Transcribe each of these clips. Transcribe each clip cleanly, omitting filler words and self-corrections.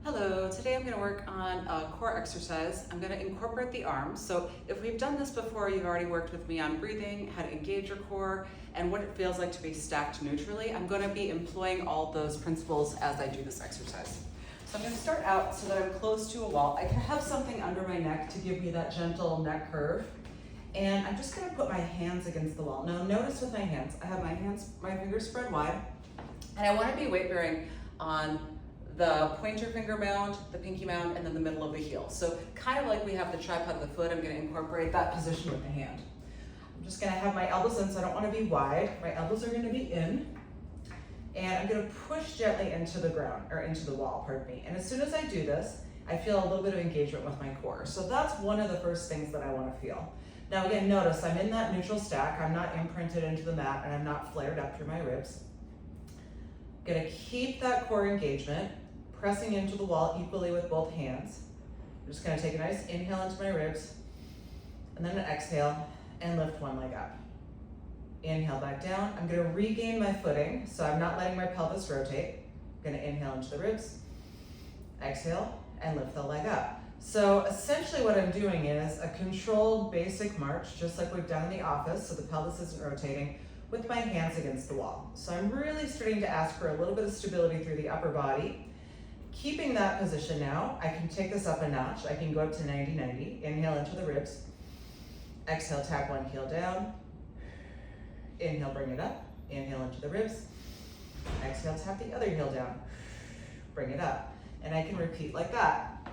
Hello, today I'm going to work on a core exercise. I'm going to incorporate the arms. So if we've done this before, you've already worked with me on breathing, how to engage your core, and what it feels like to be stacked neutrally. I'm going to be employing all those principles as I do this exercise. So I'm going to start out so that I'm close to a wall. I can have something under my neck to give me that gentle neck curve. And I'm just going to put my hands against the wall. Now notice with my hands, I have my fingers spread wide, and I want to be weight bearing on the pointer finger mound, the pinky mound, and then the middle of the heel. So kind of like we have the tripod of the foot, I'm going to incorporate that position with the hand. I'm just going to have my elbows in, so I don't want to be wide. My elbows are going to be in, and I'm going to push gently into the ground, or into the wall, pardon me. And as soon as I do this, I feel a little bit of engagement with my core. So that's one of the first things that I want to feel. Now again, notice I'm in that neutral stack. I'm not imprinted into the mat, and I'm not flared up through my ribs. I'm going to keep that core engagement, pressing into the wall equally with both hands. I'm just going to take a nice inhale into my ribs, and then an exhale, and lift one leg up. Inhale back down. I'm going to regain my footing, so I'm not letting my pelvis rotate. I'm going to inhale into the ribs, exhale, and lift the leg up. So essentially what I'm doing is a controlled basic march, just like we've done in the office, so the pelvis isn't rotating, with my hands against the wall. So I'm really starting to ask for a little bit of stability through the upper body. Keeping that position now, I can take this up a notch. I can go up to 90-90. Inhale into the ribs. Exhale, tap one heel down. Inhale, bring it up. Inhale into the ribs. Exhale, tap the other heel down. Bring it up. And I can repeat like that.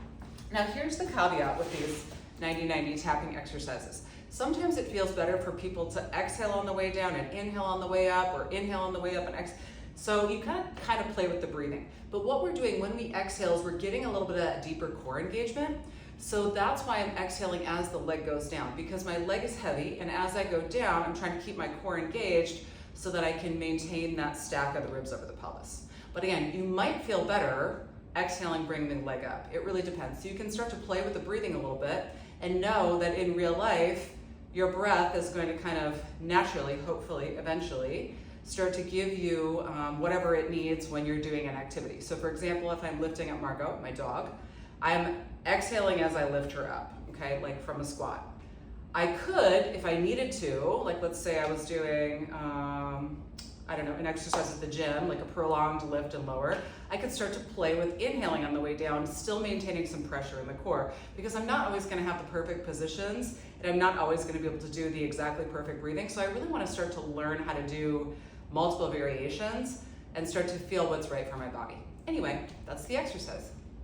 Now here's the caveat with these 90-90 tapping exercises. Sometimes it feels better for people to exhale on the way down and inhale on the way up, or inhale on the way up and exhale. So you kind of play with the breathing. But what we're doing when we exhale is we're getting a little bit of that deeper core engagement. So that's why I'm exhaling as the leg goes down, because my leg is heavy, and as I go down, I'm trying to keep my core engaged so that I can maintain that stack of the ribs over the pelvis. But again, you might feel better exhaling, bringing the leg up. It really depends. So you can start to play with the breathing a little bit and know that in real life, your breath is going to kind of naturally, hopefully, eventually, start to give you whatever it needs when you're doing an activity. So for example, if I'm lifting up Margot, my dog, I'm exhaling as I lift her up, okay, like from a squat. I could, if I needed to, like let's say I was doing, I don't know, an exercise at the gym, like a prolonged lift and lower, I could start to play with inhaling on the way down, still maintaining some pressure in the core, because I'm not always gonna have the perfect positions, and I'm not always gonna be able to do the exactly perfect breathing. So I really wanna start to learn how to do multiple variations and start to feel what's right for my body. Anyway, that's the exercise.